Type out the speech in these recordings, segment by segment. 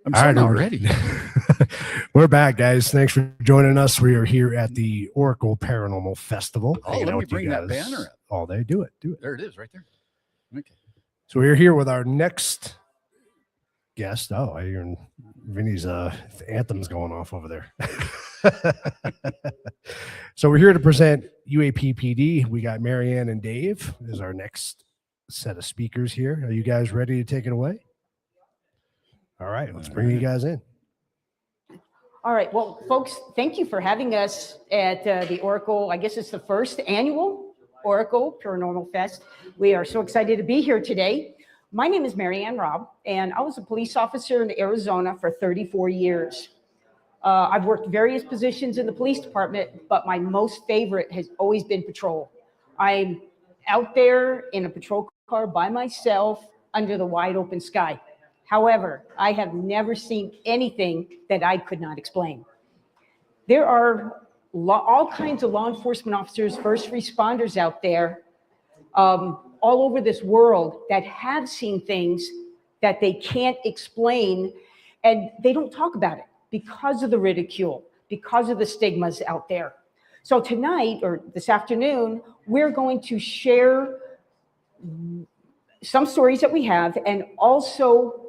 I'm starting already. We're back, guys. Thanks for joining us. We are here at the Oracle Paranormal Festival. Oh, let me bring that banner up. All day. Do it. There it is, right there. Okay. So we're here with our next guest. Oh, I hear Vinny's anthem's going off over there. So we're here to present UAP-PD. We got Marianne and Dave as our next set of speakers here. Are you guys ready to take it away? All right, let's bring you guys in. All right, well, folks, thank you for having us at the Oracle. I guess it's the first annual Oracle Paranormal Fest. We are so excited to be here today. My name is Marianne Robb, and I was a police officer in Arizona for 34 years. I've worked various positions in the police department, but my most favorite has always been patrol. I'm out there in a patrol car by myself under the wide open sky. However, I have never seen anything that I could not explain. There are all kinds of law enforcement officers, first responders out there, all over this world that have seen things that they can't explain, and they don't talk about it because of the ridicule, because of the stigmas out there. So tonight, or this afternoon, we're going to share some stories that we have, and also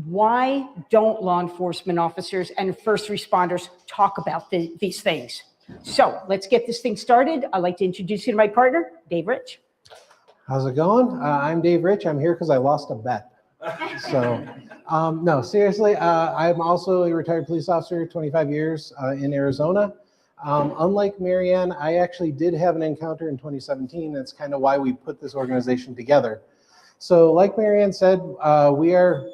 why don't law enforcement officers and first responders talk about these things. So let's get this thing started. I'd like to introduce you to my partner, Dave Rich. How's it going? I'm Dave Rich. I'm here because I lost a bet. So, no, seriously, I'm also a retired police officer, 25 years in Arizona. Unlike Marianne, I actually did have an encounter in 2017. That's kind of why we put this organization together. So like Marianne said, we are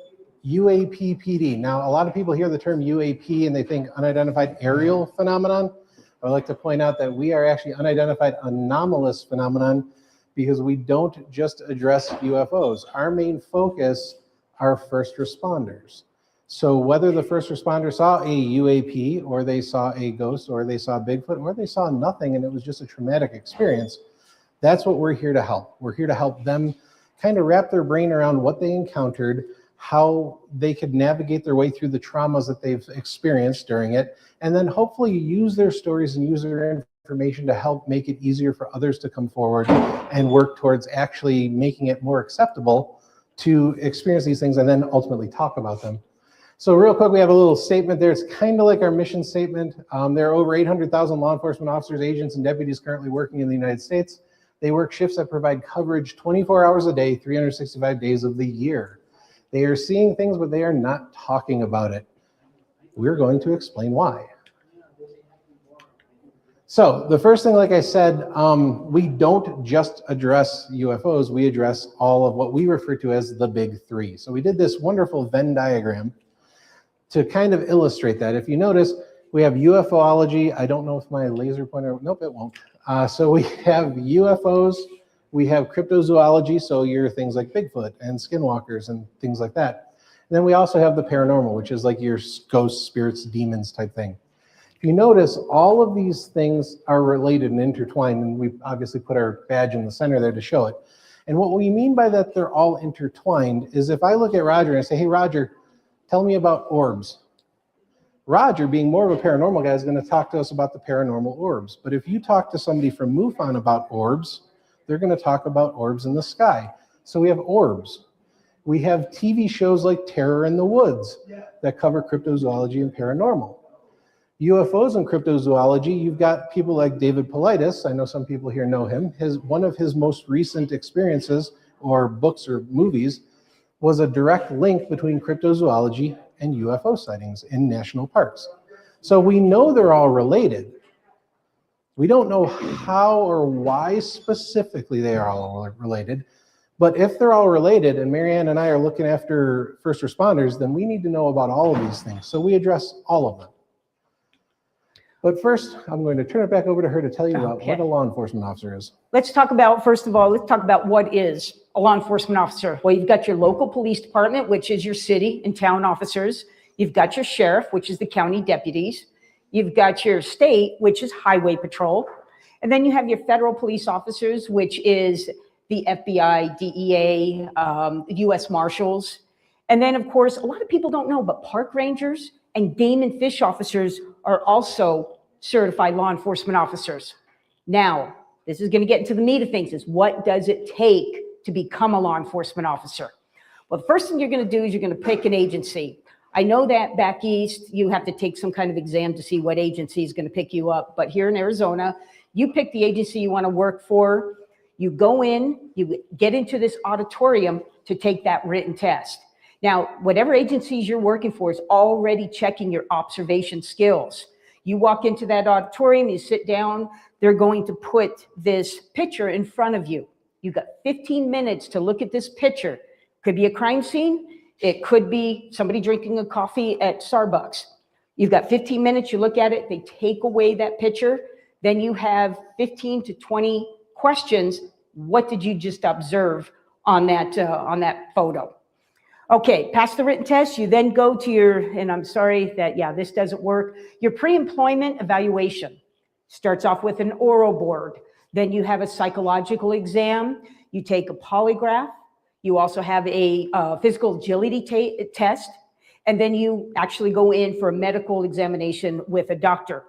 UAP-PD. Now, a lot of people hear the term UAP and they think unidentified aerial phenomenon. I'd like to point out that we are actually unidentified anomalous phenomenon, because we don't just address UFOs. Our main focus are first responders. So whether the first responder saw a UAP, or they saw a ghost, or they saw Bigfoot, or they saw nothing and it was just a traumatic experience, that's what we're here to help. We're here to help them kind of wrap their brain around what they encountered, how they could navigate their way through the traumas that they've experienced during it, and then hopefully use their stories and use their information to help make it easier for others to come forward and work towards actually making it more acceptable to experience these things and then ultimately talk about them. So real quick, we have a little statement there. It's kind of like our mission statement. There are over 800,000 law enforcement officers, agents, and deputies currently working in the United States. They work shifts that provide coverage 24 hours a day, 365 days of the year. They are seeing things, but they are not talking about it. We're going to explain why. So the first thing, like I said, we don't just address UFOs, we address all of what we refer to as the big three. So we did this wonderful Venn diagram to kind of illustrate that. If you notice, we have UFOlogy. I don't know if my laser pointer, nope, it won't. So we have UFOs, we have cryptozoology, so your things like Bigfoot and skinwalkers and things like that. And then we also have the paranormal, which is like your ghosts, spirits, demons type thing. If you notice, all of these things are related and intertwined, and we've obviously put our badge in the center there to show it. And what we mean by that they're all intertwined is if I look at Roger and I say, hey, Roger, tell me about orbs. Roger, being more of a paranormal guy, is going to talk to us about the paranormal orbs. But if you talk to somebody from MUFON about orbs, they're going to talk about orbs in the sky. So we have orbs. We have TV shows like Terror in the Woods that cover cryptozoology and paranormal. UFOs and cryptozoology, you've got people like David Paulides. I know some people here know him. One of his most recent experiences, or books or movies, was a direct link between cryptozoology and UFO sightings in national parks. So we know they're all related. We don't know how or why specifically they are all related, but if they're all related, and Marianne and I are looking after first responders, then we need to know about all of these things. So we address all of them. But first, I'm going to turn it back over to her to tell you about what a law enforcement officer is. Let's talk about, first of all, let's talk about what is a law enforcement officer. Well, you've got your local police department, which is your city and town officers. You've got your sheriff, which is the county deputies. You've got your state, which is highway patrol. And then you have your federal police officers, which is the FBI, DEA, the U.S. Marshals. And then, of course, a lot of people don't know, but park rangers and game and fish officers are also certified law enforcement officers. Now, this is going to get into the meat of things, is what does it take to become a law enforcement officer? Well, the first thing you're going to do is you're going to pick an agency. I know that back east, you have to take some kind of exam to see what agency is going to pick you up. But here in Arizona, you pick the agency you want to work for. You go in, you get into this auditorium to take that written test. Now, whatever agencies you're working for is already checking your observation skills. You walk into that auditorium, you sit down, they're going to put this picture in front of you. You've got 15 minutes to look at this picture. Could be a crime scene. It could be somebody drinking a coffee at Starbucks. You've got 15 minutes, you look at it, they take away that picture. Then you have 15 to 20 questions. What did you just observe on that photo? Okay, pass the written test. You then go to your, and I'm sorry that, yeah, this doesn't work, your pre-employment evaluation. Starts off with an oral board. Then you have a psychological exam. You take a polygraph. You also have a physical agility test. And then you actually go in for a medical examination with a doctor.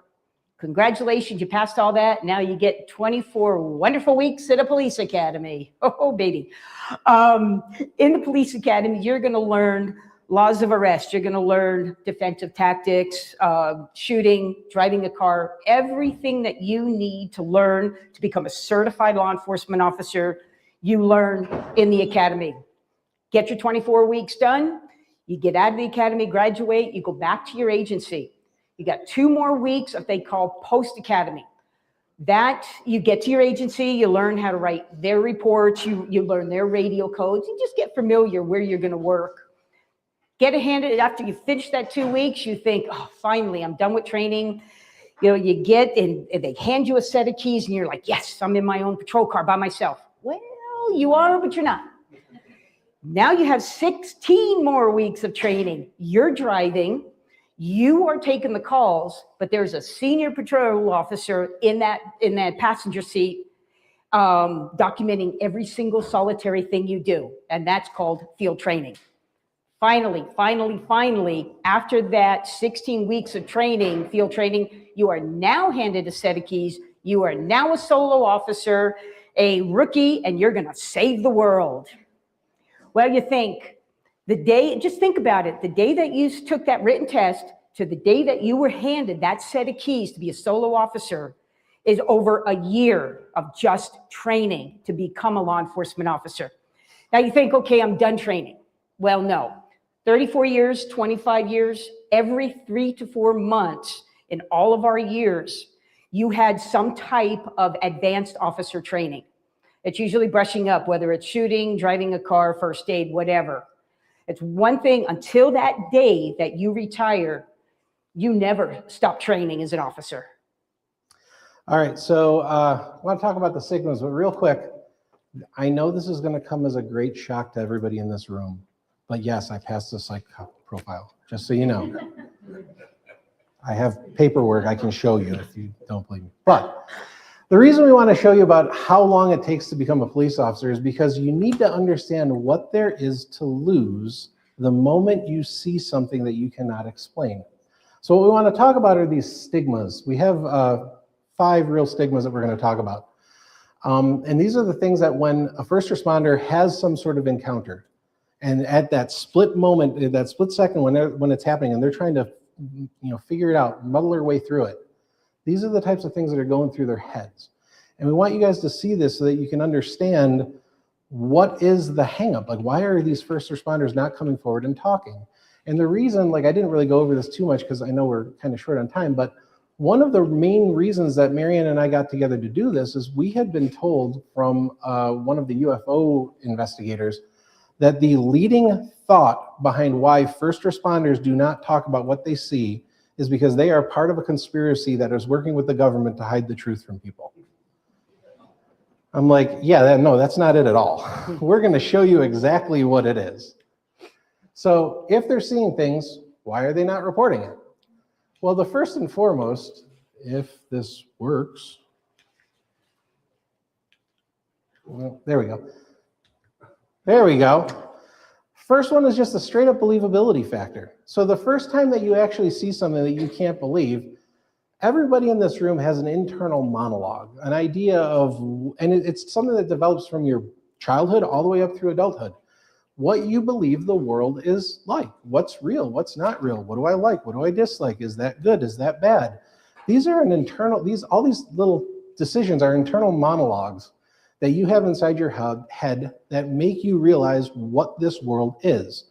Congratulations, you passed all that. Now you get 24 wonderful weeks at a police academy. Oh, baby. In the police academy, you're going to learn laws of arrest. You're going to learn defensive tactics, shooting, driving a car, everything that you need to learn to become a certified law enforcement officer, you learn in the academy. Get your 24 weeks done. You get out of the academy, graduate, you go back to your agency. You got 2 more weeks of what they call post-academy. That you get to your agency, you learn how to write their reports, you learn their radio codes, you just get familiar where you're going to work. Get it handed after you finish that 2 weeks, you think, oh, finally, I'm done with training. You know, you get and they hand you a set of keys and you're like, yes, I'm in my own patrol car by myself. Well, you are, but you're not. Now you have 16 more weeks of training. You're driving. You are taking the calls, but there's a senior patrol officer in that passenger seat documenting every single solitary thing you do, and that's called field training. Finally, after that 16 weeks of training, field training, you are now handed a set of keys. You are now a solo officer, a rookie, and you're going to save the world. Well, you think, just think about it, the day that you took that written test to the day that you were handed that set of keys to be a solo officer is over a year of just training to become a law enforcement officer. Now you think, okay, I'm done training. Well, no. 34 years, 25 years, every 3 to 4 months in all of our years, you had some type of advanced officer training. It's usually brushing up, whether it's shooting, driving a car, first aid, whatever. It's one thing, until that day that you retire, you never stop training as an officer. All right, so I want to talk about the stigmas, but real quick, I know this is going to come as a great shock to everybody in this room, but yes, I passed the psych profile, just so you know. I have paperwork I can show you if you don't believe me. But the reason we want to show you about how long it takes to become a police officer is because you need to understand what there is to lose the moment you see something that you cannot explain. So what we want to talk about are these stigmas. We have 5 real stigmas that we're going to talk about. And these are the things that when a first responder has some sort of encounter, and at that split moment, that split second when it's happening, and they're trying to figure it out, muddle their way through it, these are the types of things that are going through their heads. And we want you guys to see this so that you can understand what is the hangup. Like, why are these first responders not coming forward and talking? And the reason, like, I didn't really go over this too much because I know we're kind of short on time, but one of the main reasons that Marianne and I got together to do this is we had been told from one of the UFO investigators that the leading thought behind why first responders do not talk about what they see is because they are part of a conspiracy that is working with the government to hide the truth from people. I'm like, yeah, no, that's not it at all. We're going to show you exactly what it is. So if they're seeing things, why are they not reporting it? Well, the first and foremost, if this works, well, there we go. There we go. First one is just a straight up believability factor. So the first time that you actually see something that you can't believe, everybody in this room has an internal monologue, an idea of, and it's something that develops from your childhood all the way up through adulthood. What you believe the world is like, what's real, what's not real, what do I like, what do I dislike, is that good, is that bad? These are all these little decisions are internal monologues that you have inside your head that make you realize what this world is.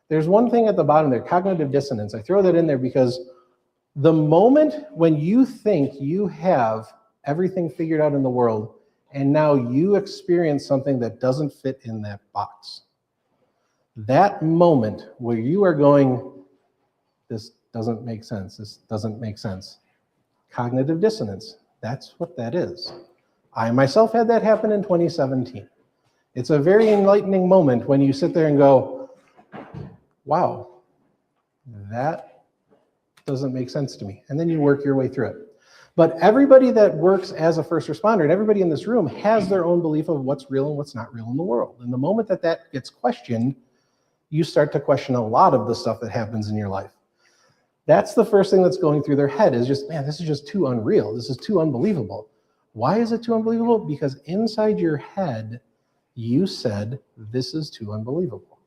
There's one thing at the bottom there, cognitive dissonance. I throw that in there because the moment when you think you have everything figured out in the world and now you experience something that doesn't fit in that box, that moment where you are going, this doesn't make sense, this doesn't make sense. Cognitive dissonance, that's what that is. I myself had that happen in 2017. It's a very enlightening moment when you sit there and go, wow, that doesn't make sense to me. And then you work your way through it. But everybody that works as a first responder, and everybody in this room, has their own belief of what's real and what's not real in the world. And the moment that that gets questioned, you start to question a lot of the stuff that happens in your life. That's the first thing that's going through their head is just, man, this is just too unreal. This is too unbelievable. Why is it too unbelievable? Because inside your head, you said, this is too unbelievable.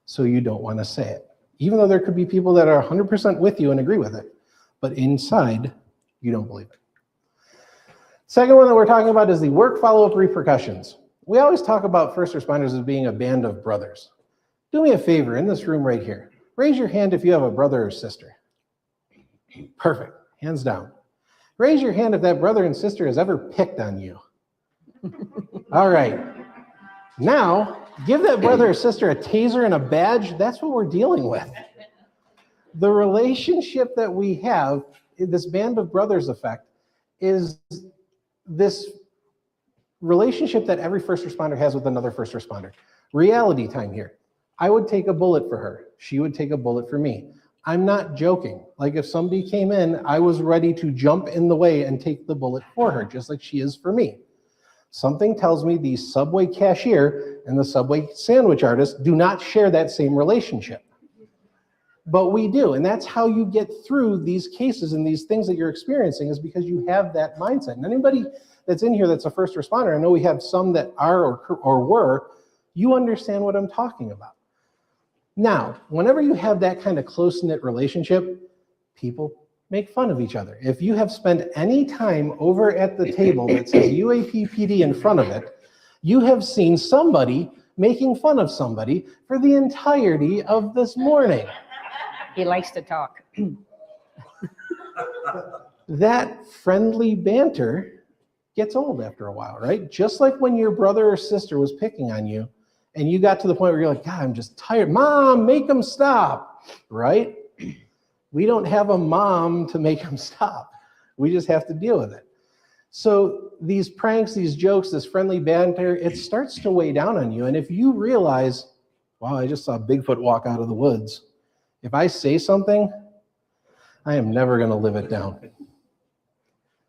So you don't want to say it. Even though there could be people that are 100% with you and agree with it. But inside, you don't believe it. Second one that we're talking about is the work follow-up repercussions. We always talk about first responders as being a band of brothers. Do me a favor in this room right here. Raise your hand if you have a brother or sister. Perfect, hands down. Raise your hand if that brother and sister has ever picked on you. All right, now give that brother or sister a taser and a badge. That's what we're dealing with. The relationship that we have, this band of brothers effect, is this relationship that every first responder has with another first responder. Reality time here. I would take a bullet for her. She would take a bullet for me. I'm not joking. Like if somebody came in, I was ready to jump in the way and take the bullet for her, just like she is for me. Something tells me the Subway cashier and the Subway sandwich artist do not share that same relationship. But we do, and that's how you get through these cases and these things that you're experiencing is because you have that mindset. And anybody that's in here that's a first responder, I know we have some that are or were, you understand what I'm talking about. Now, whenever you have that kind of close-knit relationship, people make fun of each other. If you have spent any time over at the table that says UAP-PD in front of it, you have seen somebody making fun of somebody for the entirety of this morning. He likes to talk. That friendly banter gets old after a while, right? Just like when your brother or sister was picking on you, and you got to the point where you're like, God, I'm just tired. Mom, make them stop, right? We don't have a mom to make them stop. We just have to deal with it. So these pranks, these jokes, this friendly banter, it starts to weigh down on you. And if you realize, wow, I just saw Bigfoot walk out of the woods. If I say something, I am never going to live it down.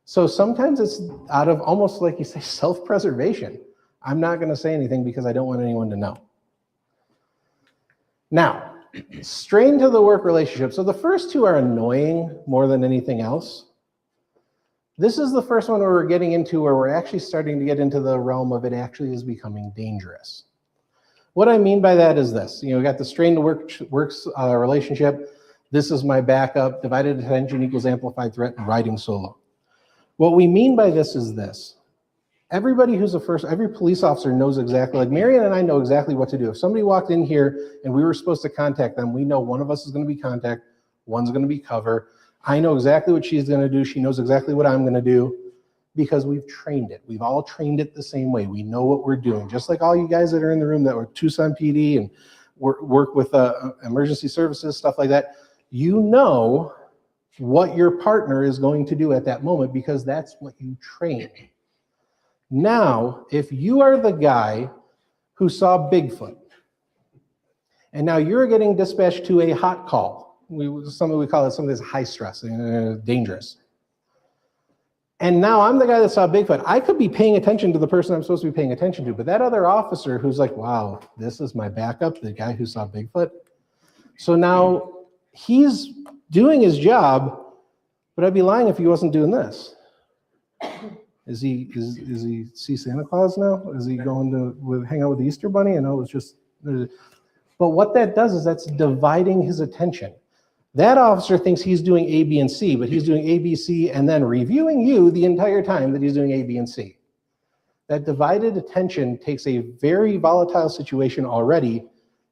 So sometimes it's out of almost like you say, self-preservation. I'm not going to say anything because I don't want anyone to know. Now, strain to the work relationship. So the first two are annoying more than anything else. This is the first one where we're getting into where we're actually starting to get into the realm of it actually is becoming dangerous. What I mean by that is this. You know, we got the strain to works relationship. This is my backup. Divided attention equals amplified threat and riding solo. What we mean by this is this. Everybody who's every police officer knows exactly, like Marianne and I know exactly what to do. If somebody walked in here and we were supposed to contact them, we know one of us is going to be contact, one's going to be cover. I know exactly what she's going to do. She knows exactly what I'm going to do because we've trained it. We've all trained it the same way. We know what we're doing. Just like all you guys that are in the room that were Tucson PD and work with emergency services, stuff like that. You know what your partner is going to do at that moment because that's what you train. Now, if you are the guy who saw Bigfoot, and now you're getting dispatched to a hot call, something we call it something that's high stress and dangerous. And now I'm the guy that saw Bigfoot. I could be paying attention to the person I'm supposed to be paying attention to, but that other officer who's like, wow, this is my backup, the guy who saw Bigfoot. So now he's doing his job, but I'd be lying if he wasn't doing this. Is he see Santa Claus now? Is he going to hang out with the Easter Bunny? I know it was just, but what that does is that's dividing his attention. That officer thinks he's doing A, B, and C, but he's doing A, B, C, and then reviewing you the entire time that he's doing A, B, and C. That divided attention takes a very volatile situation already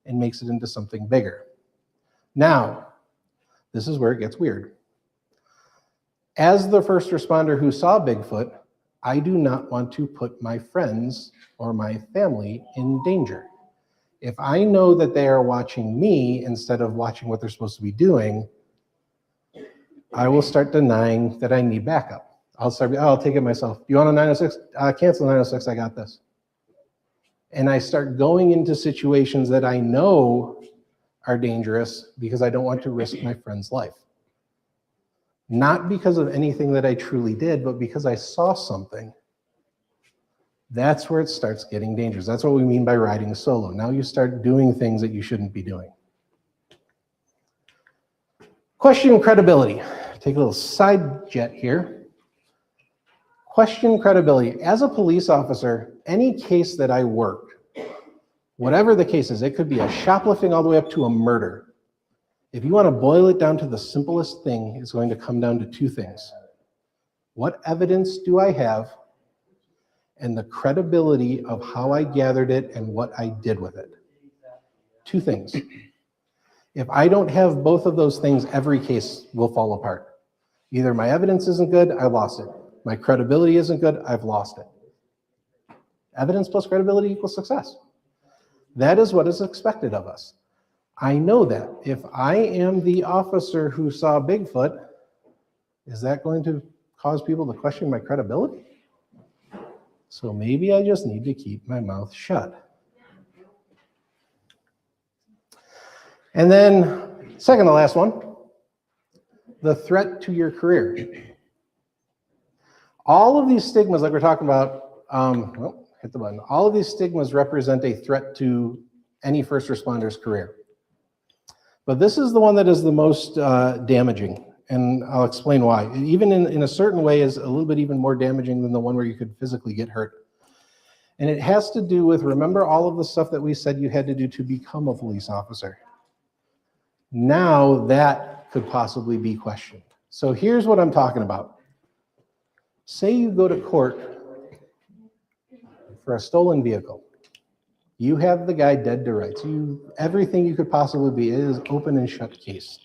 and makes it into something bigger. Now, this is where it gets weird. As the first responder who saw Bigfoot, I do not want to put my friends or my family in danger. If I know that they are watching me instead of watching what they're supposed to be doing, I will start denying that I need backup. I'll take it myself. You want a 906? Cancel 906, I got this. And I start going into situations that I know are dangerous because I don't want to risk my friend's life. Not because of anything that I truly did, but because I saw something. That's where it starts getting dangerous. That's what we mean by riding solo. Now you start doing things that you shouldn't be doing. Question credibility. Take a little side jet here. Question credibility. As a police officer, any case that I worked, whatever the case is, it could be a shoplifting all the way up to a murder. If you want to boil it down to the simplest thing, it's going to come down to two things. What evidence do I have? And the credibility of how I gathered it and what I did with it. Two things. If I don't have both of those things, every case will fall apart. Either my evidence isn't good, I lost it. My credibility isn't good, I've lost it. Evidence plus credibility equals success. That is what is expected of us. I know that. If I am the officer who saw Bigfoot, is that going to cause people to question my credibility? So maybe I just need to keep my mouth shut. And then, second to last one, the threat to your career. All of these stigmas, like we're talking about, hit the button. All of these stigmas represent a threat to any first responder's career. But this is the one that is the most damaging, and I'll explain why. Even in a certain way is a little bit even more damaging than the one where you could physically get hurt. And it has to do with, remember all of the stuff that we said you had to do to become a police officer. Now that could possibly be questioned. So here's what I'm talking about. Say you go to court for a stolen vehicle. You have the guy dead to rights. Everything you could possibly be. It is open and shut case.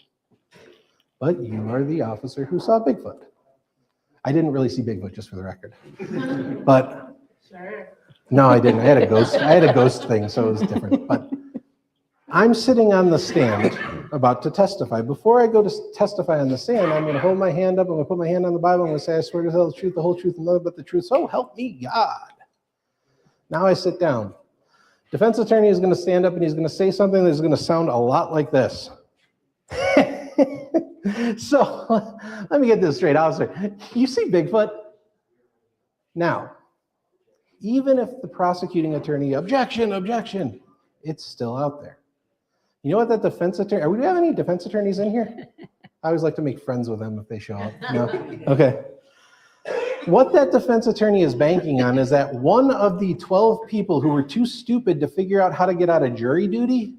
But you are the officer who saw Bigfoot. I didn't really see Bigfoot, just for the record. But no, I didn't. I had a ghost thing, so it was different. But I'm sitting on the stand about to testify. Before I go to testify on the stand, I'm going to hold my hand up. I'm going to put my hand on the Bible. I'm going to say, I swear to tell the truth, the whole truth, and nothing but the truth. So help me God. Now I sit down. Defense attorney is going to stand up and he's going to say something that's going to sound a lot like this. So let me get this straight, officer. You see Bigfoot? Now, even if the prosecuting attorney, objection, it's still out there. You know what that defense attorney, do we have any defense attorneys in here? I always like to make friends with them if they show up. No? Okay. What that defense attorney is banking on is that one of the 12 people who were too stupid to figure out how to get out of jury duty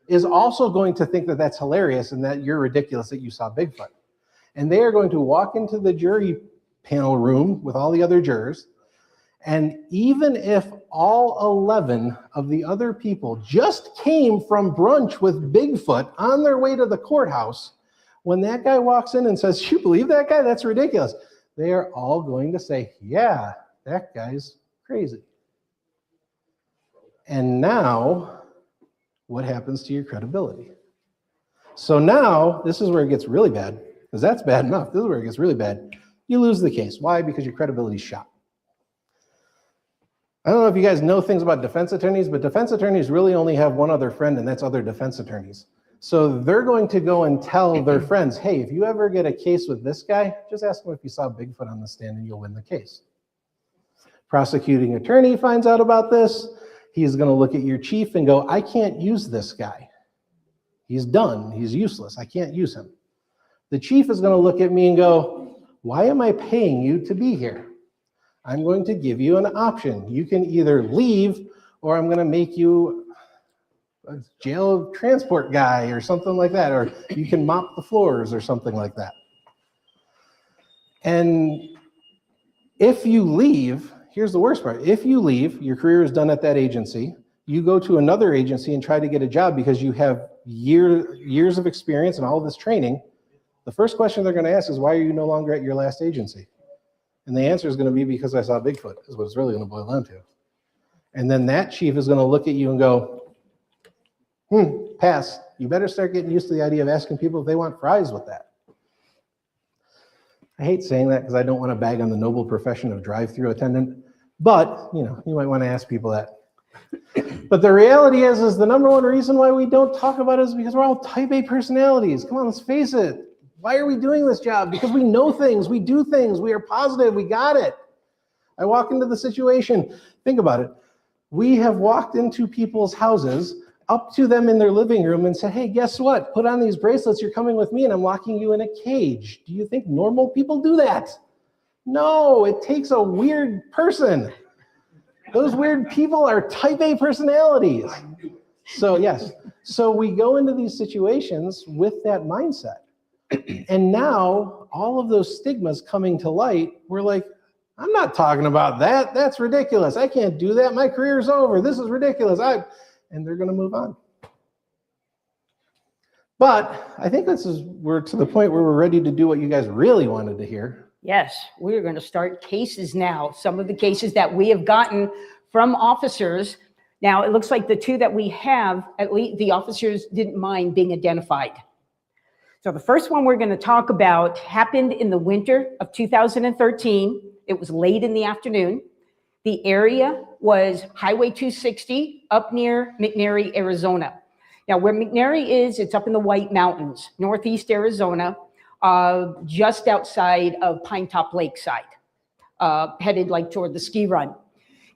is also going to think that that's hilarious and that you're ridiculous that you saw Bigfoot. And they are going to walk into the jury panel room with all the other jurors. And even if all 11 of the other people just came from brunch with Bigfoot on their way to the courthouse, when that guy walks in and says, you believe that guy? That's ridiculous. They are all going to say, yeah, that guy's crazy. And now, what happens to your credibility? So now, this is where it gets really bad, because that's bad enough. This is where it gets really bad. You lose the case. Why? Because your credibility's shot. I don't know if you guys know things about defense attorneys, but defense attorneys really only have one other friend, and that's other defense attorneys. So they're going to go and tell their friends, hey, if you ever get a case with this guy, just ask him if you saw Bigfoot on the stand and you'll win the case. Prosecuting attorney finds out about this. He's going to look at your chief and go, I can't use this guy. He's done. He's useless. I can't use him. The chief is going to look at me and go, why am I paying you to be here? I'm going to give you an option. You can either leave or I'm going to make you a jail transport guy or something like that, or you can mop the floors or something like that. And if you leave, here's the worst part. If you leave, your career is done at that agency, you go to another agency and try to get a job because you have years of experience and all of this training. The first question they're going to ask is, why are you no longer at your last agency? And the answer is going to be, because I saw Bigfoot, is what it's really going to boil down to. And then that chief is going to look at you and go, pass. You better start getting used to the idea of asking people if they want fries with that. I hate saying that because I don't want to bag on the noble profession of drive-through attendant, but you might want to ask people that. But the reality is the number one reason why we don't talk about it is because we're all type A personalities. Come on, let's face it. Why are we doing this job? Because we know things, we do things, we are positive, we got it. I walk into the situation, think about it. We have walked into people's houses, up to them in their living room and said, hey, guess what? Put on these bracelets, you're coming with me and I'm locking you in a cage. Do you think normal people do that? No, it takes a weird person. Those weird people are type A personalities. So yes, so we go into these situations with that mindset. And now all of those stigmas coming to light, we're like, I'm not talking about that. That's ridiculous. I can't do that. My career's over. This is ridiculous. And they're going to move on. But I think we're to the point where we're ready to do what you guys really wanted to hear. Yes, we're going to start cases now. Some of the cases that we have gotten from officers. Now, it looks like the two that we have, at least the officers didn't mind being identified. So the first one we're going to talk about happened in the winter of 2013. It was late in the afternoon. The area was Highway 260 up near McNairy, Arizona. Now, where McNairy is, it's up in the White Mountains, northeast Arizona, just outside of Pine Top Lakeside, headed like toward the ski run.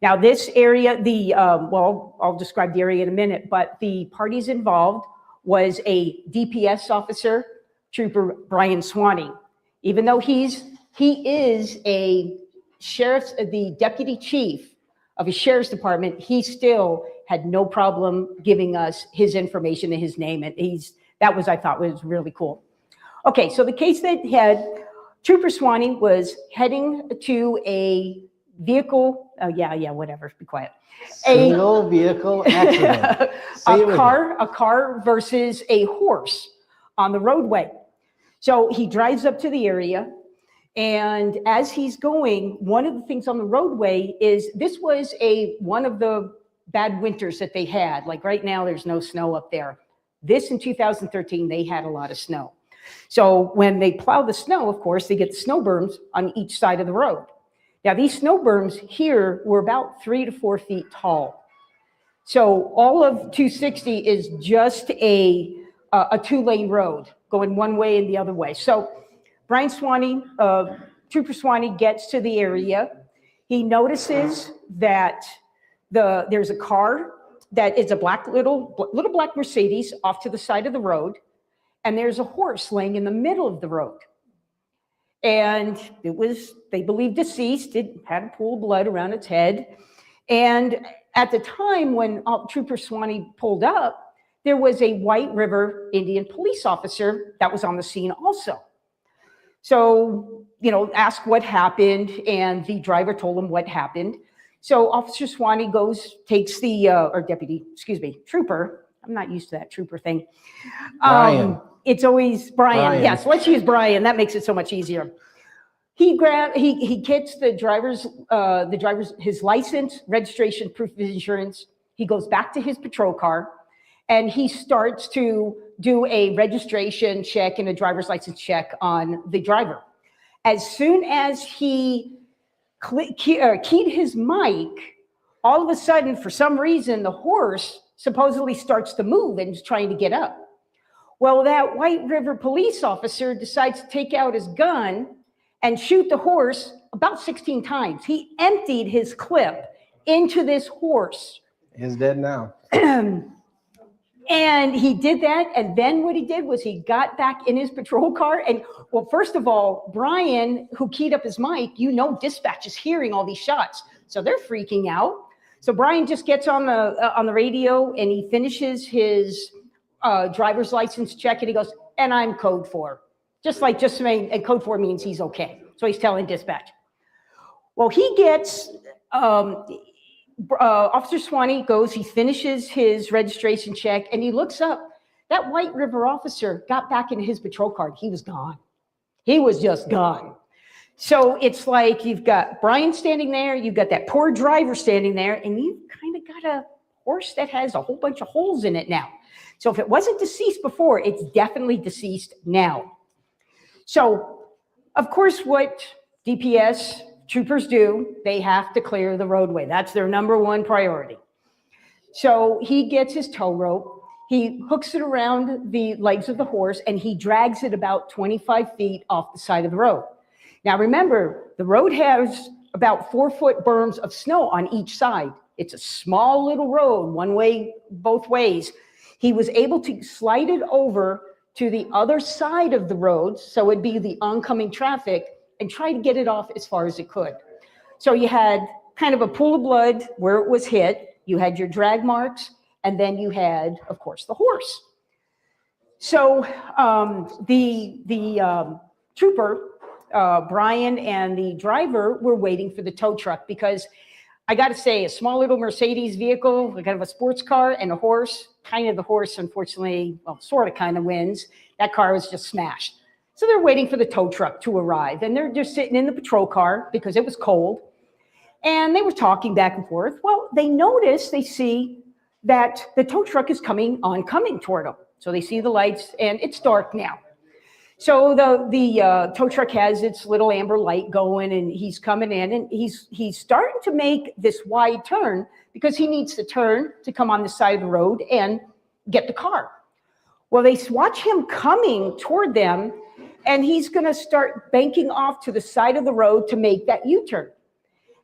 Now, this area, well, I'll describe the area in a minute, but the parties involved was a DPS officer, Trooper Brian Swanee. Even though he is a the deputy chief of a sheriff's department, he still had no problem giving us his information and his name. And I thought was really cool. Okay, so the case that had Trooper Swanee was heading to a vehicle, whatever, be quiet. Single vehicle accident. A car versus a horse on the roadway. So he drives up to the area. And as he's going, one of the things on the roadway is this was one of the bad winters that they had. Like right now, there's no snow up there. This in 2013, they had a lot of snow. So when they plow the snow, of course, they get the snow berms on each side of the road. Now, these snow berms here were about 3 to 4 feet tall. So all of 260 is just a 2-lane road going one way and the other way. So Brian Swanee, Trooper Swanee gets to the area. He notices that there's a car that is a little black Mercedes off to the side of the road, and there's a horse laying in the middle of the road. And it was, they believe, deceased. It had a pool of blood around its head. And at the time when Trooper Swanee pulled up, there was a White River Indian police officer that was on the scene also. So, asked what happened, and the driver told him what happened. So Officer Swanee takes the, Trooper, I'm not used to that trooper thing. Brian. It's always Brian. Yes, let's use Brian. That makes it so much easier. He gets the driver's his license, registration, proof of insurance. He goes back to his patrol car, and he starts to do a registration check and a driver's license check on the driver. As soon as he keyed his mic, all of a sudden, for some reason, the horse supposedly starts to move and is trying to get up. Well, that White River police officer decides to take out his gun and shoot the horse about 16 times. He emptied his clip into this horse. He's dead now. And he did that, and then what he did was he got back in his patrol car, and well, first of all, Brian, who keyed up his mic, dispatch is hearing all these shots, so they're freaking out. So Brian just gets on the radio, and he finishes his driver's license check, and he goes, and I'm code 4. Just saying, and code 4 means he's okay. So he's telling dispatch. Well, he gets... Officer Swanee goes, he finishes his registration check, and he looks up. That White River officer got back in his patrol car. He was gone. He was just gone. So it's like you've got Brian standing there, you've got that poor driver standing there, and you've kind of got a horse that has a whole bunch of holes in it now. So if it wasn't deceased before, it's definitely deceased now. So, of course, what DPS troopers do, they have to clear the roadway. That's their number one priority. So he gets his tow rope, he hooks it around the legs of the horse, and he drags it about 25 feet off the side of the road. Now remember, the road has about 4-foot berms of snow on each side. It's a small little road, one way, both ways. He was able to slide it over to the other side of the road, so it'd be the oncoming traffic, and try to get it off as far as it could. So you had kind of a pool of blood where it was hit, you had your drag marks, and then you had, of course, the horse. So the trooper, Brian, and the driver were waiting for the tow truck, because I got to say, a small little Mercedes vehicle, kind of a sports car, and a horse, the horse, unfortunately, well, sort of kind of wins. That car was just smashed. So they're waiting for the tow truck to arrive, and they're just sitting in the patrol car because it was cold, and they were talking back and forth. Well, they see that the tow truck is coming toward them. So they see the lights, and it's dark now. So the tow truck has its little amber light going, and he's coming in, and he's starting to make this wide turn because he needs to turn to come on the side of the road and get the car. Well, they watch him coming toward them, and he's going to start banking off to the side of the road to make that U-turn.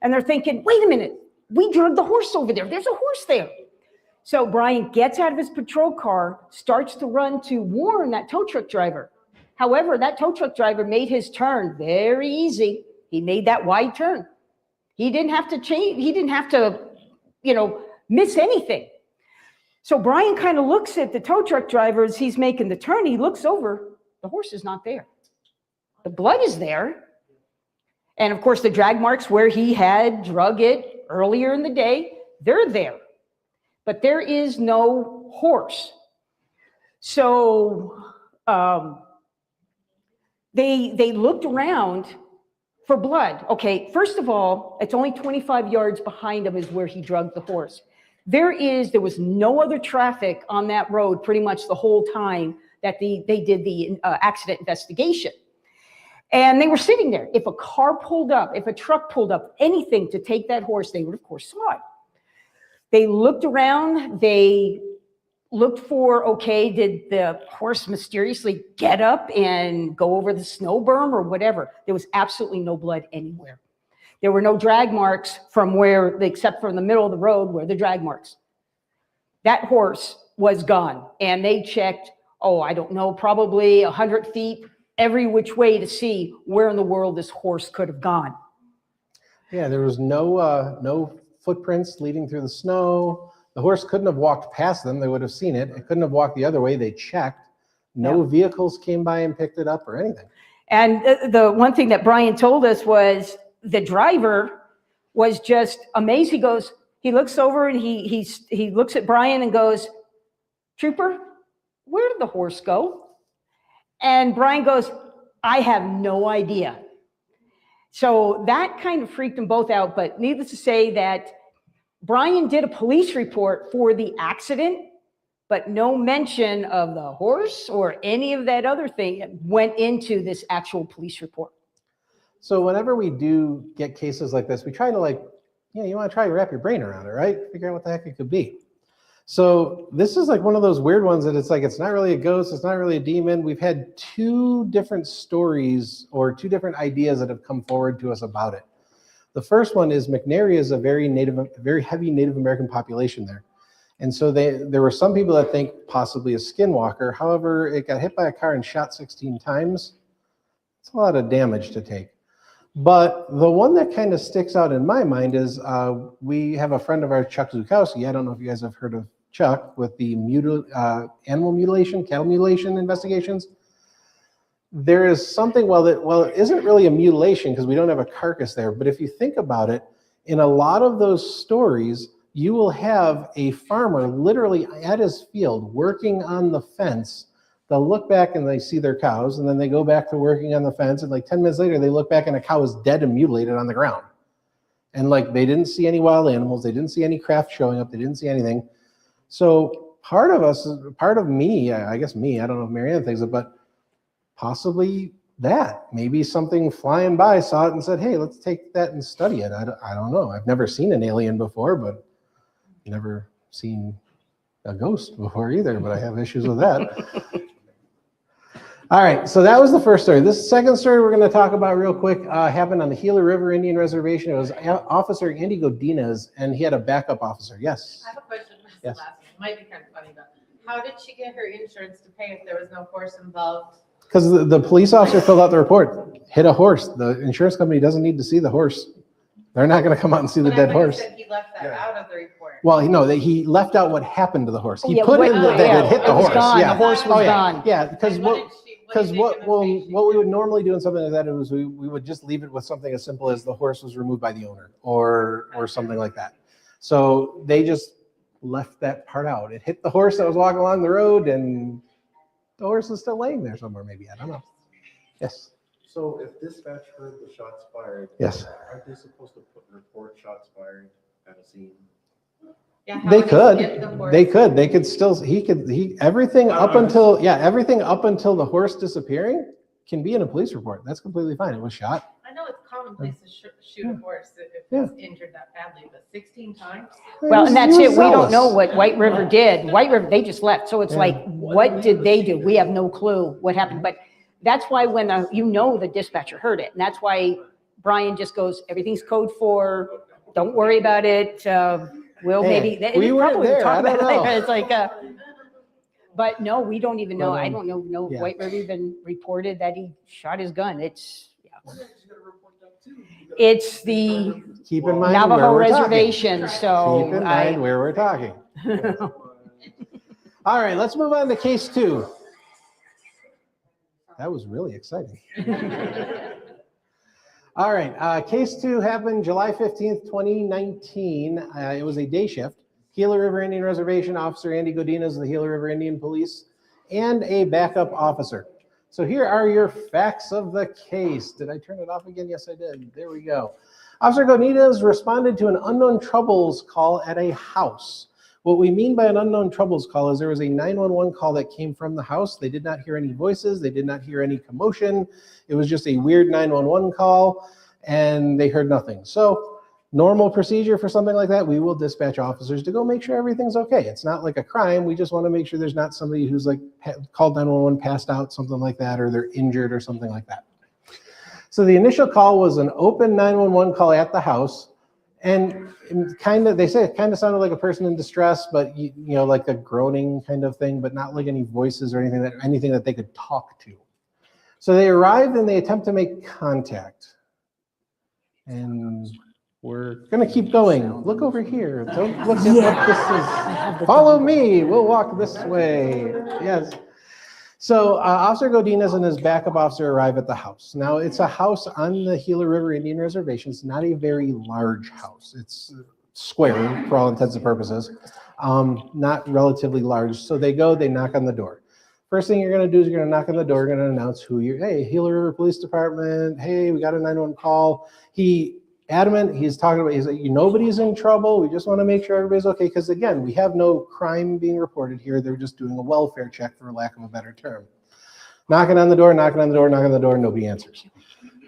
And they're thinking, wait a minute, we drug the horse over there. There's a horse there. So Brian gets out of his patrol car, starts to run to warn that tow truck driver. However, that tow truck driver made his turn very easy. He made that wide turn. He didn't have to change. He didn't have to, miss anything. So Brian kind of looks at the tow truck driver as he's making the turn. He looks over. The horse is not there. The blood is there. And of course, the drag marks where he had drug it earlier in the day, they're there. But there is no horse. So they looked around for blood. Okay, first of all, it's only 25 yards behind him is where he drugged the horse. There was no other traffic on that road pretty much the whole time that they did the accident investigation. And they were sitting there. If a car pulled up, if a truck pulled up, anything to take that horse, they would, of course, saw it. They looked around. They looked for, okay, did the horse mysteriously get up and go over the snow berm or whatever? There was absolutely no blood anywhere. There were no drag marks from except for in the middle of the road where the drag marks. That horse was gone. And they checked, I don't know, probably 100 feet every which way to see where in the world this horse could have gone. Yeah, there was no footprints leading through the snow. The horse couldn't have walked past them. They would have seen it. It couldn't have walked the other way. They checked. No vehicles came by and picked it up or anything. And the one thing that Brian told us was the driver was just amazed. He looks over and he looks at Brian and goes, "Trooper, where did the horse go?" And Brian goes, "I have no idea." So that kind of freaked them both out. But needless to say that Brian did a police report for the accident, but no mention of the horse or any of that other thing went into this actual police report. So whenever we do get cases like this, we try to you want to try to wrap your brain around it, right? Figure out what the heck it could be. So this is like one of those weird ones that it's like, it's not really a ghost, it's not really a demon. We've had two different stories or two different ideas that have come forward to us about it. The first one is McNary is a very heavy Native American population there. And so there were some people that think possibly a skinwalker. However, it got hit by a car and shot 16 times. It's a lot of damage to take. But the one that kind of sticks out in my mind is we have a friend of ours, Chuck Zukowski. I don't know if you guys have heard of Chuck with the animal mutilation, cattle mutilation investigations. There is something, well, it isn't really a mutilation because we don't have a carcass there. But if you think about it, in a lot of those stories, you will have a farmer literally at his field working on the fence. They'll look back and they see their cows, and then they go back to working on the fence, and like 10 minutes later, they look back and a cow is dead and mutilated on the ground. And like they didn't see any wild animals, they didn't see any craft showing up, they didn't see anything. So part of me, I guess me, I don't know if Marianne thinks it, but possibly that. Maybe something flying by saw it and said, hey, let's take that and study it. I don't know. I've never seen an alien before, but never seen a ghost before either, but I have issues with that. All right, so that was the first story. This second story we're going to talk about real quick happened on the Gila River Indian Reservation. It was Officer Andy Godinez, and he had a backup officer. Yes? I have a question. Yes. It might be kind of funny, but how did she get her insurance to pay if there was no horse involved? Because the police officer filled out the report. Hit a horse. The insurance company doesn't need to see the horse. They're not going to come out and see the But I dead thought horse. You said he left that out of the report. Well, he left out what happened to the horse. He Yeah, put in that yeah, it hit the it was horse. gone. Yeah. The horse was Oh, yeah. gone. Yeah, because And what we what would normally do in something like that is we would just leave it with something as simple as the horse was removed by the owner or something like that. So they just left that part out. It hit the horse that was walking along the road, and the horse is still laying there somewhere. Maybe, I don't know. Yes. So if dispatch heard the shots fired, Yes. aren't they supposed to report shots fired at a scene? Yeah, how They would he could. get the horse? They could still. Everything up until the horse disappearing can be in a police report. That's completely fine. It was shot. I know it's commonplace to shoot a horse if Yeah. it's injured that badly, but 16 times? Well, and that's He it. was We don't zealous. know what White River did. White River, they just left. So it's Yeah. like, what did they do? We have no clue what happened. But that's why when the dispatcher heard it. And that's why Brian just goes, everything's code 4. Don't worry about it. We'll Hey, maybe. we weren't probably there. talk I don't about it know. later. It's like, but no, we don't even know. But, I don't know if yeah. White River even reported that he shot his gun. It's the Keep in mind Navajo where we're talking. reservation. So Keep in mind where we're talking. All right, let's move on to case 2. That was really exciting. All right, case 2 happened July 15th, 2019. It was a day shift. Gila River Indian Reservation Officer Andy Godinez of the Gila River Indian Police and a backup officer. So here are your facts of the case. Did I turn it off again? Yes, I did. There we go. Officer Godinez responded to an unknown troubles call at a house. What we mean by an unknown troubles call is there was a 911 call that came from the house. They did not hear any voices. They did not hear any commotion. It was just a weird 911 call, and they heard nothing. So normal procedure for something like that, we will dispatch officers to go make sure everything's okay. It's not like a crime. We just want to make sure there's not somebody who's like called 911, passed out, something like that, or they're injured or something like that. So the initial call was an open 911 call at the house. And they say it kind of sounded like a person in distress, but you know, like a groaning kind of thing, but not like any voices or anything that they could talk to. So they arrived and they attempt to make contact. And we're gonna keep going. Look over here. Don't look at what this is. Follow me. We'll walk this way. Yes. So Officer Godinez and his backup officer arrive at the house. Now it's a house on the Gila River Indian Reservation. It's not a very large house. It's square for all intents and purposes, not relatively large. So they knock on the door. First thing you're gonna do is you're gonna knock on the door, you're gonna announce who you're, hey, Gila River Police Department, hey, we got a 911 call. He's talking about, he's like, nobody's in trouble. We just want to make sure everybody's okay. Because again, we have no crime being reported here. They're just doing a welfare check, for lack of a better term. Knocking on the door, nobody answers.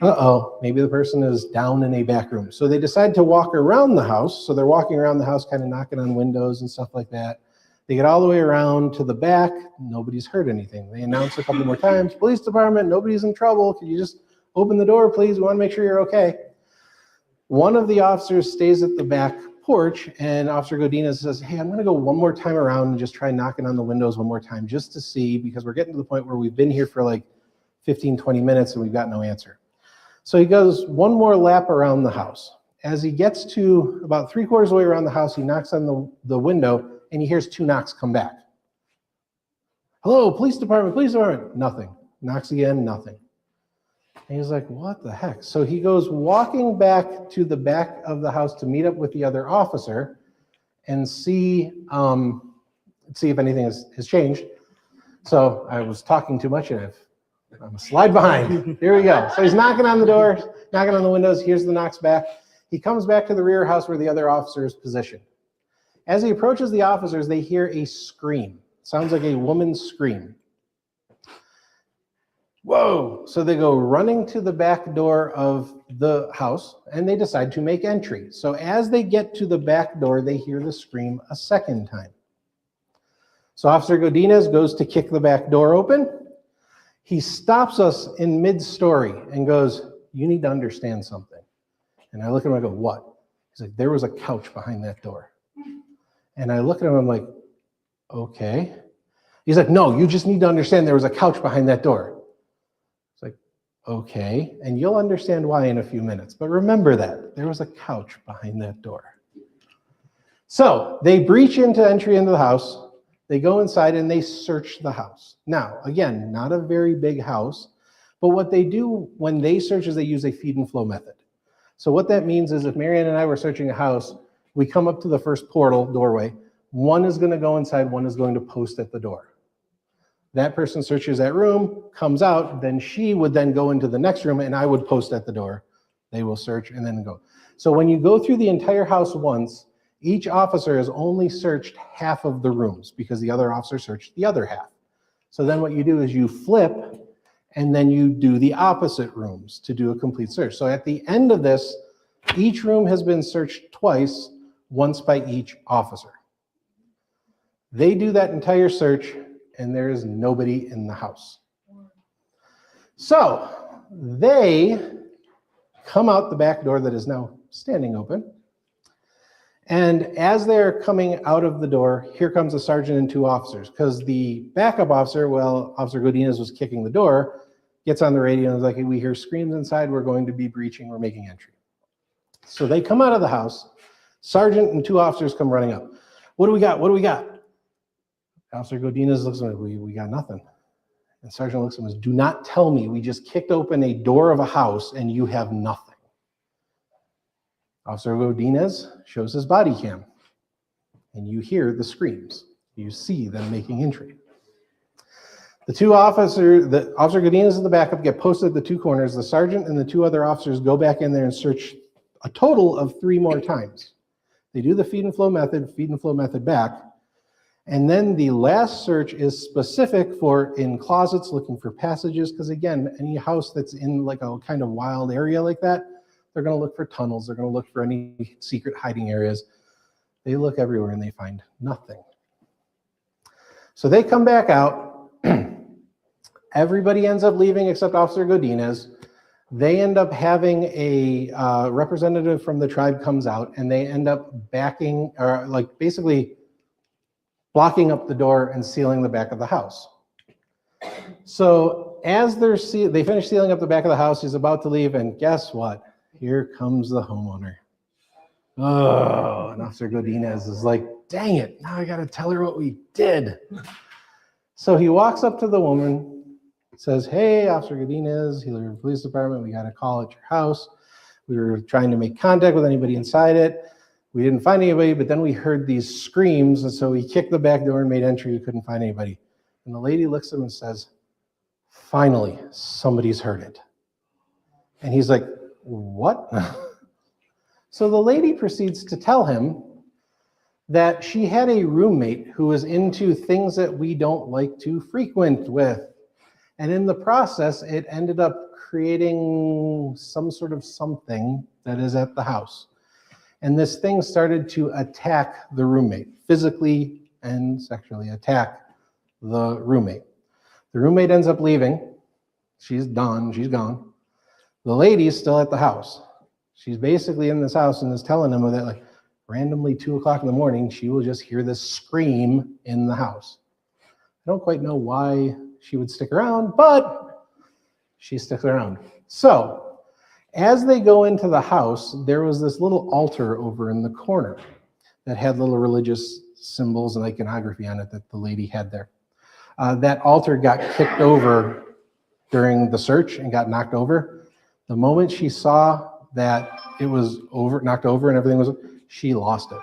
Uh-oh, maybe the person is down in a back room. So they decide to walk around the house. So they're walking around the house, kind of knocking on windows and stuff like that. They get all the way around to the back. Nobody's heard anything. They announce a couple more times, police department, nobody's in trouble. Can you just open the door, please? We want to make sure you're okay. One of the officers stays at the back porch, and Officer Godinez says, hey, I'm going to go one more time around and just try knocking on the windows one more time just to see, because we're getting to the point where we've been here for like 15, 20 minutes and we've got no answer. So he goes one more lap around the house. As he gets to about 3/4 of the way around the house, he knocks on the window and he hears 2 knocks come back. Hello, police department, police department. Nothing. Knocks again, nothing. And he's like, what the heck? So he goes walking back to the back of the house to meet up with the other officer and see if anything has changed. So I was talking too much and I'm a slide behind. Here we go. So he's knocking on the door, knocking on the windows. Here's the knocks back. He comes back to the rear house where the other officer is positioned. As he approaches the officers, they hear a scream. Sounds like a woman's scream. Whoa! So they go running to the back door of the house and they decide to make entry. So as they get to the back door, they hear the scream a second time. So Officer Godinez goes to kick the back door open. He stops us in mid-story and goes, you need to understand something. And I look at him, I go, what? He's like, there was a couch behind that door. And I look at him, I'm like, okay. He's like, no, you just need to understand there was a couch behind that door. It's like, okay. And you'll understand why in a few minutes. But remember that there was a couch behind that door. So they breach into entry into the house. They go inside and they search the house. Now, again, not a very big house, but what they do when they search is they use a feed and flow method. So what that means is if Marianne and I were searching a house, we come up to the first doorway, one is going to go inside, one is going to post at the door. That person searches that room, comes out, then she would then go into the next room and I would post at the door. They will search and then go. So when you go through the entire house once, each officer has only searched half of the rooms because the other officer searched the other half. So then what you do is you flip and then you do the opposite rooms to do a complete search. So at the end of this, each room has been searched twice, once by each officer. They do that entire search and there is nobody in the house. So they come out the back door that is now standing open. And as they're coming out of the door, here comes a sergeant and 2 officers, because the backup officer, well, Officer Godinez was kicking the door, gets on the radio and is like, hey, we hear screams inside, we're going to be breaching, we're making entry. So they come out of the house, sergeant and 2 officers come running up. What do we got? What do we got? Officer Godinez looks at me, we got nothing. And sergeant looks at me, do not tell me we just kicked open a door of a house and you have nothing. Officer Godinez shows his body cam, and you hear the screams. You see them making entry. Officer Godinez and the backup get posted at the 2 corners. The sergeant and the 2 other officers go back in there and search a total of 3 more times. They do the feed and flow method back. And then the last search is specific for in closets, looking for passages, because again, any house that's in like a kind of wild area like that, they're going to look for tunnels. They're going to look for any secret hiding areas. They look everywhere and they find nothing. So they come back out. Everybody ends up leaving except Officer Godinez. They end up having a representative from the tribe comes out and they end up basically blocking up the door and sealing the back of the house. So as they finish sealing up the back of the house, he's about to leave, and guess what? Here comes the homeowner. Oh, and Officer Godinez is like, dang it, now I gotta tell her what we did. So he walks up to the woman, says, hey, Officer Godinez, Hillary Police Department, we got a call at your house. We were trying to make contact with anybody inside it. We didn't find anybody, but then we heard these screams, and so we kicked the back door and made entry. We couldn't find anybody. And the lady looks at him and says, finally, somebody's heard it. And he's like, what? So the lady proceeds to tell him that she had a roommate who was into things that we don't like to frequent with. And in the process, it ended up creating some sort of something that is at the house. And this thing started to attack the roommate physically and sexually attack the roommate. The roommate ends up leaving. She's done. She's gone. The lady's still at the house. She's basically in this house and is telling them that, like, randomly 2 o'clock in the morning, she will just hear this scream in the house. I don't quite know why she would stick around, but she sticks around. So as they go into the house, there was this little altar over in the corner that had little religious symbols and iconography on it that the lady had there. That altar got kicked over during the search and got knocked over. The moment she saw that it was knocked over and everything was, she lost it.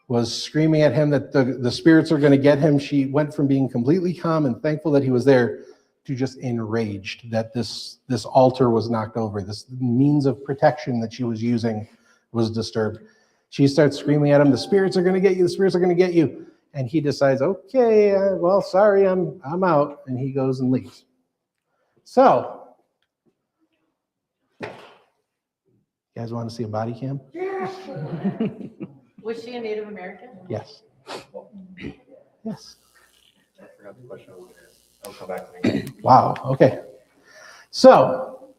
Was screaming at him that the spirits are going to get him. She went from being completely calm and thankful that he was there to just enraged that this altar was knocked over. This means of protection that she was using was disturbed. She starts screaming at him, the spirits are going to get you, the spirits are going to get you. And he decides, okay, well, sorry, I'm out. And he goes and leaves. So, you guys want to see a body cam? Was she a Native American? Yes. Yes. I forgot the question I was going to ask. I'll come back to me. Wow, okay. So,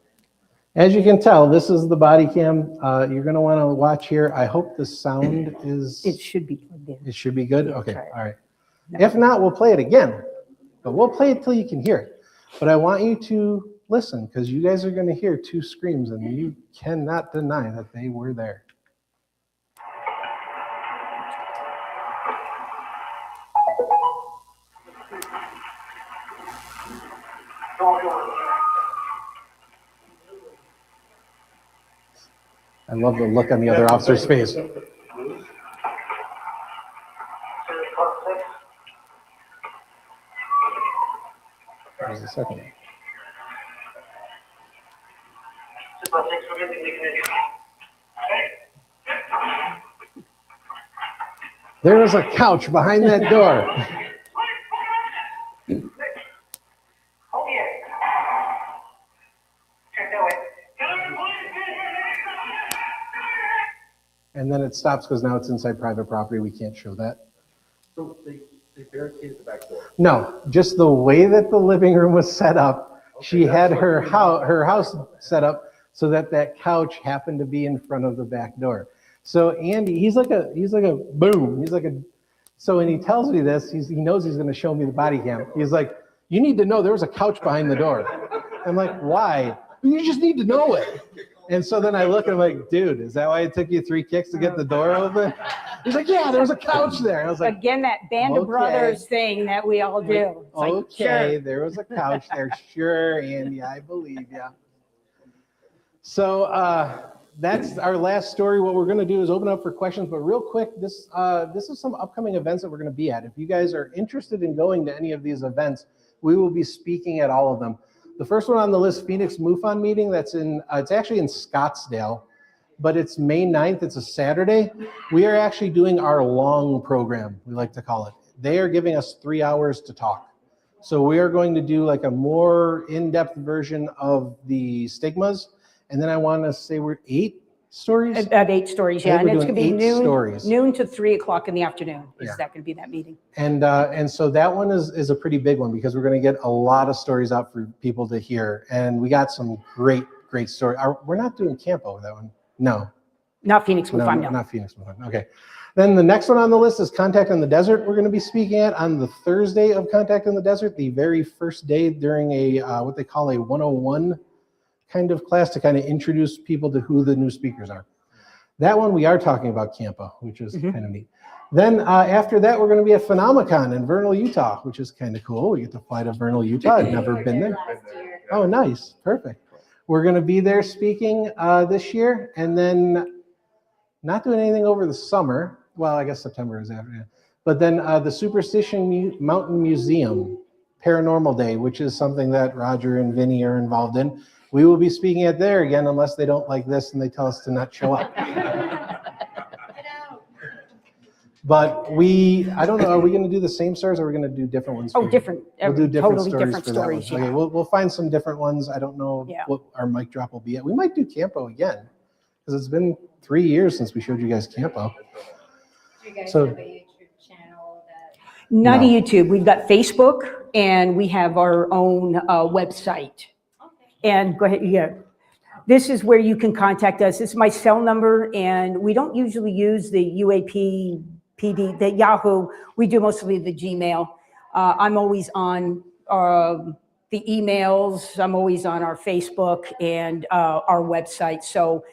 as you can tell, this is the body cam. You're going to want to watch here. I hope the sound is... It should be plugged in. It should be good? Yeah, Okay, try it. all right. If not, we'll play it again. But we'll play it till you can hear it. But I want you to listen, because you guys are going to hear two screams, and you cannot deny that they were there. I love the look on the other officer's face. There's the second one. There is a couch behind that door. And then it stops because now it's inside private property. We can't show that. So they barricaded the back door. No, just the way that the living room was set up. Okay, She had that's her what- house set up so that that couch happened to be in front of the back door. So Andy, he's like a boom. So when he tells me this, he knows he's going to show me the body cam. He's like, you need to know there was a couch behind the door. I'm like, why? You just need to know it. And so then I look and I'm like, dude, is that why it took you 3 kicks to get the door open? He's like, yeah, there was a couch there. I was like, Again, that band of okay. brothers thing that we all do. It's like, okay, sure. there was a couch there. Sure, Andy, I believe you. So that's our last story. What we're going to do is open up for questions, but real quick, this is some upcoming events that we're going to be at. If you guys are interested in going to any of these events, we will be speaking at all of them. The first one on the list, Phoenix MUFON meeting, that's it's actually in Scottsdale, but it's May 9th. It's a Saturday. We are actually doing our long program, we like to call it. They are giving us 3 hours to talk. So we are going to do like a more in-depth version of the stigmas. And then I want to say we're 8 stories. About 8 stories, yeah. I think And we're it's going to be doing 8 stories. noon to 3 o'clock in the afternoon. Is Yeah. that going to be that meeting? And so that one is a pretty big one because we're going to get a lot of stories out for people to hear. And we got some great stories. We're not doing Campo, that one. No. Not Phoenix No, MUFON, no. not Phoenix. Okay. Then the next one on the list is Contact in the Desert. We're going to be speaking at on the Thursday of Contact in the Desert, the very first day during a what they call a 101 kind of class to kind of introduce people to who the new speakers are. That one we are talking about Campo, which is kind of neat. Then after that, we're going to be at Phenomicon in Vernal, Utah, which is kind of cool. We get to fly to Vernal, Utah. I've never been there. Oh, nice. Perfect. We're going to be there speaking this year, and then not doing anything over the summer. Well, I guess September is after. Yeah. But then the Superstition Mountain Museum Paranormal Day, which is something that Roger and Vinny are involved in. We will be speaking at there again, unless they don't like this and they tell us to not show up. But I don't know, are we going to do the same stories or are we going to do different ones? Oh, different. We'll do different totally stories different for that one. stories, yeah. Okay, we'll find some different ones. I don't know Yeah. what our mic drop will be at. We might do Campo again because it's been 3 years since we showed you guys Campo. Do you guys So- have a YouTube channel that Not No. a YouTube. We've got Facebook and we have our own website. And go ahead, yeah. This is where you can contact us. This is my cell number, and we don't usually use the UAP-PD, the Yahoo. We do mostly the Gmail. I'm always on the emails. I'm always on our Facebook and our website. So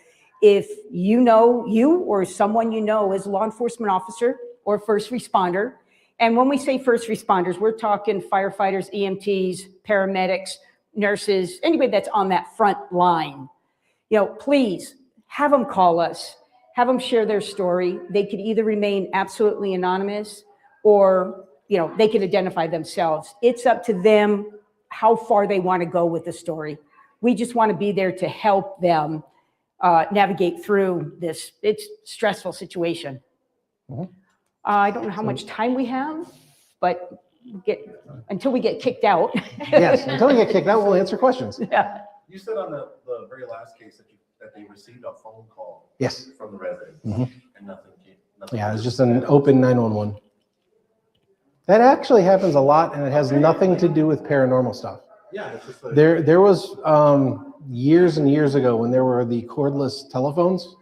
if you or someone you know is a law enforcement officer or first responder, and when we say first responders, we're talking firefighters, EMTs, paramedics, nurses, anybody that's on that front line. Please have them call us, have them share their story. They could either remain absolutely anonymous or, they can identify themselves. It's up to them how far they want to go with the story. We just want to be there to help them navigate through this stressful situation. Mhm. I don't know how much time we have, but until we get kicked out. Yes, until we get kicked out, we'll answer questions. Yeah. You said on the very last case that they received a phone call Yes. from the resident Mhm. and nothing. Yeah, it's just an open 911. That actually happens a lot, and it has nothing to do with paranormal stuff. Yeah, it's just like. There was years and years ago when there were the cordless telephones.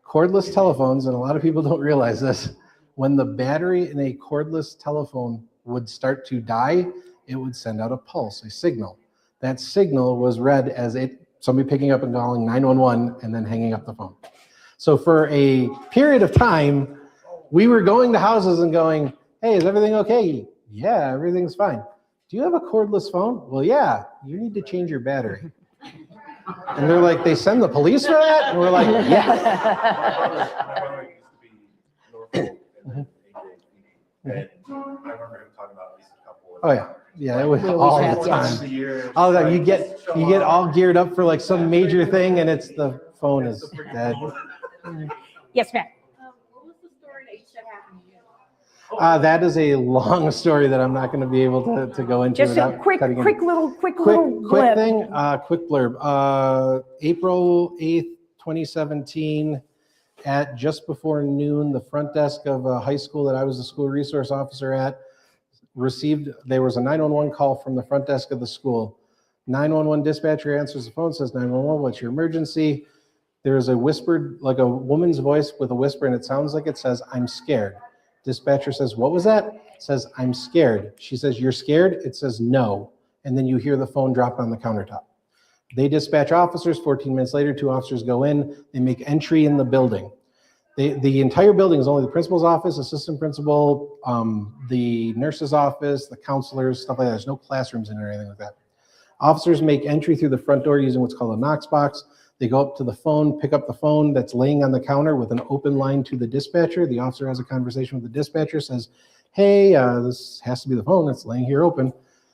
Cordless telephones, and a lot of people don't realize this, when the battery in a cordless telephone would start to die, it would send out a pulse, a signal. That signal was read as somebody picking up and calling 911 and then hanging up the phone. So for a period of time, we were going to houses and going, hey, is everything okay? Yeah, everything's fine. Do you have a cordless phone? Well, yeah, you need to change your battery. And they're like, they send the police for that? And we're like, yeah. My brother used to be Norfolk and then AJPD. And I remember him talking about at least a couple of. Oh, yeah. Yeah, it was We always all have, the yes. time. All the time. You get all geared up for like some major thing, and it's the phone is dead. Yes, ma'am. What was the story that you said happened to you? That is a long story that I'm not going to be able to go into. Just a without quick cutting in. little quick blip. thing, quick blurb. April 8th, 2017, at just before noon, the front desk of a high school that I was the school resource officer at there was a 911 call from the front desk of the school. 911 dispatcher answers the phone, says 911, what's your emergency? There is a whispered, like a woman's voice with a whisper, and it sounds like it says, I'm scared. Dispatcher says, what was that? It says, I'm scared. She says, you're scared? It says, no. And then you hear the phone drop on the countertop. They dispatch officers. 14 minutes later, 2 officers go in. They make entry in the building. The entire building is only the principal's office, assistant principal, the nurse's office, the counselors, stuff like that. There's no classrooms in it or anything like that. Officers make entry through the front door using what's called a Knox box. They go up to the phone, pick up the phone that's laying on the counter with an open line to the dispatcher. The officer has a conversation with the dispatcher, says, hey, this has to be the phone that's laying here open.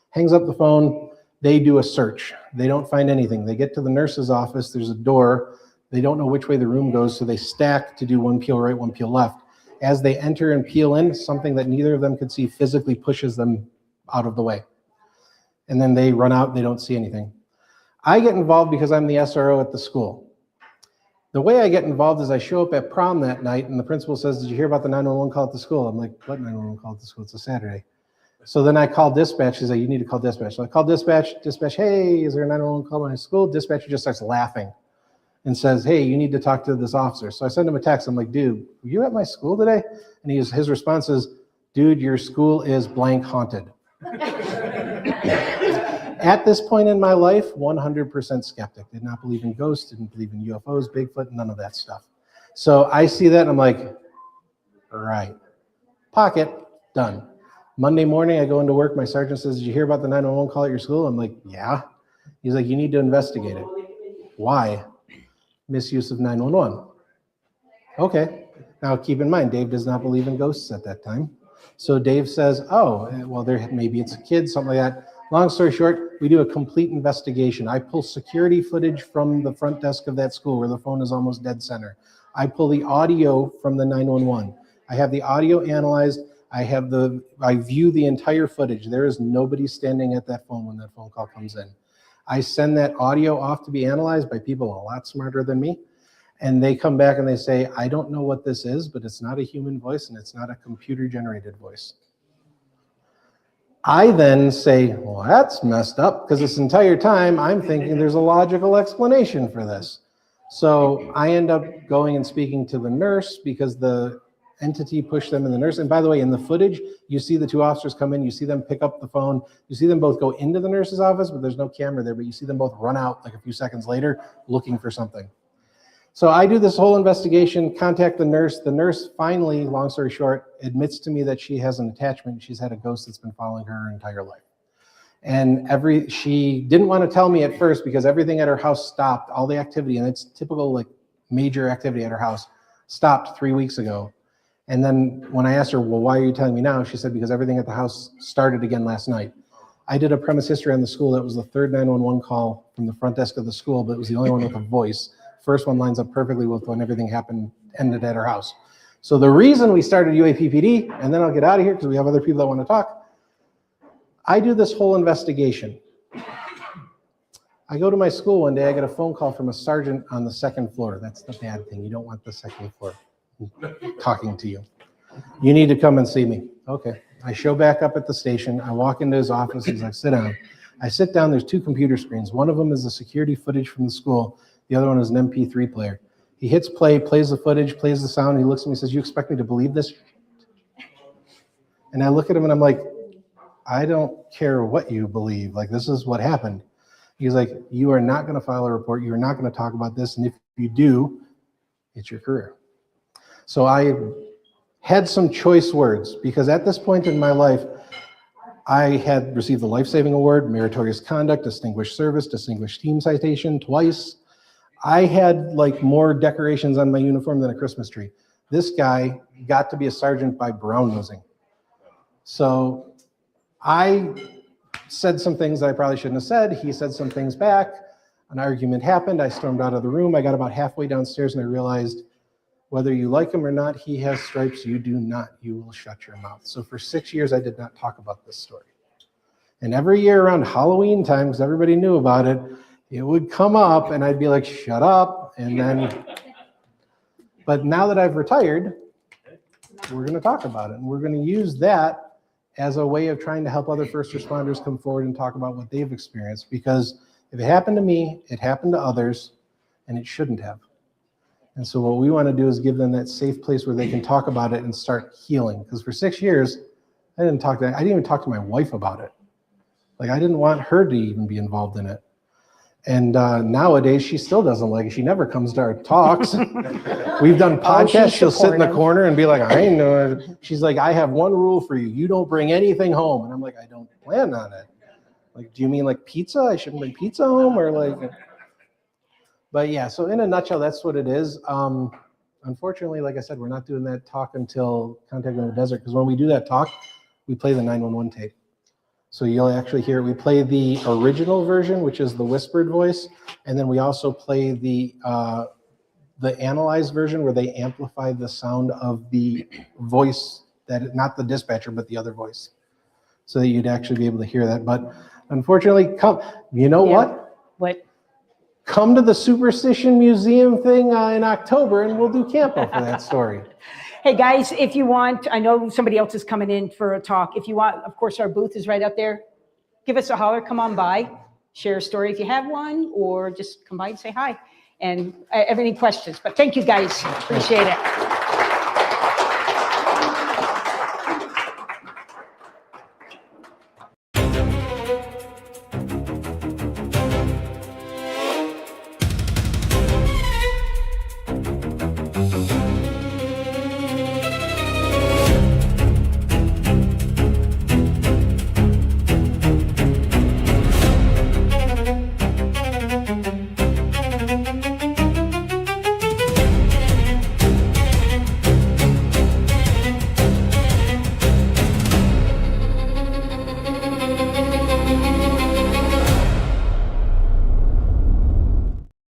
Hangs up the phone. They do a search. They don't find anything. They get to the nurse's office. There's a door. They don't know which way the room goes, so they stack to do one peel right, one peel left. As they enter and peel in, something that neither of them could see physically pushes them out of the way. And then they run out, they don't see anything. I get involved because I'm the SRO at the school. The way I get involved is I show up at prom that night and the principal says, did you hear about the 911 call at the school? I'm like, what 911 call at the school? It's a Saturday. So then I call dispatch. She's like, you need to call dispatch. So I call dispatch, hey, is there a 911 call at my school? Dispatcher just starts laughing and says, hey, you need to talk to this officer. So I send him a text. I'm like, dude, were you at my school today? And his response is, dude, your school is blank haunted. At this point in my life, 100% skeptic. Did not believe in ghosts, didn't believe in UFOs, Bigfoot, none of that stuff. So I see that and I'm like, right. Pocket, done. Monday morning, I go into work. My sergeant says, did you hear about the 911 call at your school? I'm like, yeah. He's like, you need to investigate it. Why? Misuse of 911. Okay. Now keep in mind, Dave does not believe in ghosts at that time. So Dave says, oh, well, maybe it's a kid, something like that. Long story short, we do a complete investigation. I pull security footage from the front desk of that school where the phone is almost dead center. I pull the audio from the 911. I have the audio analyzed. I view the entire footage. There is nobody standing at that phone when that phone call comes in. I send that audio off to be analyzed by people a lot smarter than me. And they come back and they say, I don't know what this is, but it's not a human voice and it's not a computer generated voice. I then say, well, that's messed up, because this entire time I'm thinking there's a logical explanation for this. So I end up going and speaking to the nurse because the entity pushed them in the nurse. And by the way, in the footage, you see the two officers come in, you see them pick up the phone, you see them both go into the nurse's office, but there's no camera there, but you see them both run out like a few seconds later looking for something. So I do this whole investigation, contact the nurse. The nurse finally, long story short, admits to me that she has an attachment. She's had a ghost that's been following her entire life. And she didn't want to tell me at first because everything at her house stopped, all the activity, and it's typical like major activity at her house, stopped 3 weeks ago. And then when I asked her, well, why are you telling me now? She said, because everything at the house started again last night. I did a premise history on the school. That was the third 911 call from the front desk of the school, but it was the only one with a voice. First one lines up perfectly with when everything ended at her house. So the reason we started UAP-PD, and then I'll get out of here because we have other people that want to talk. I do this whole investigation. I go to my school one day, I get a phone call from a sergeant on the second floor. That's the bad thing. You don't want the second floor talking to you. You need to come and see me. Okay. I show back up at the station. I walk into his office. He's like, sit down. I sit down. There's 2 computer screens. One of them is the security footage from the school. The other one is an MP3 player. He hits play, plays the footage, plays the sound. He looks at me and says, you expect me to believe this? And I look at him and I'm like, I don't care what you believe. Like, this is what happened. He's like, you are not going to file a report. You are not going to talk about this. And if you do, it's your career. So I had some choice words because at this point in my life, I had received the Life-Saving Award, Meritorious Conduct, Distinguished Service, Distinguished Team Citation twice. I had like more decorations on my uniform than a Christmas tree. This guy got to be a sergeant by brown nosing. So I said some things that I probably shouldn't have said. He said some things back. An argument happened. I stormed out of the room. I got about halfway downstairs and I realized whether you like him or not, he has stripes. You do not. You will shut your mouth. So for 6 years, I did not talk about this story. And every year around Halloween time, because everybody knew about it, it would come up and I'd be like, shut up. And then, but now that I've retired, we're going to talk about it. And we're going to use that as a way of trying to help other first responders come forward and talk about what they've experienced. Because if it happened to me, it happened to others, and it shouldn't have. And so what we want to do is give them that safe place where they can talk about it and start healing. Because for 6 years, I didn't even talk to my wife about it. Like, I didn't want her to even be involved in it. And nowadays, she still doesn't like it. She never comes to our talks. We've done podcasts. She'll sit in the corner and be like, I ain't know it. She's like, I have one rule for you. You don't bring anything home. And I'm like, I don't plan on it. Like, do you mean like pizza? I shouldn't bring pizza home? Or like, but yeah, so in a nutshell, that's what it is. Unfortunately, like I said, we're not doing that talk until Contact in the Desert, because when we do that talk, we play the 911 tape. So you'll actually hear, we play the original version, which is the whispered voice, and then we also play the analyzed version where they amplify the sound of the voice, that not the dispatcher, but the other voice, so that you'd actually be able to hear that. But unfortunately, what? Come to the Superstition Museum thing in October, and we'll do Campo for that story. Hey guys, if you want, I know somebody else is coming in for a talk. If you want, of course, our booth is right up there. Give us a holler, come on by, share a story if you have one, or just come by and say hi. And any questions. But thank you guys, appreciate it.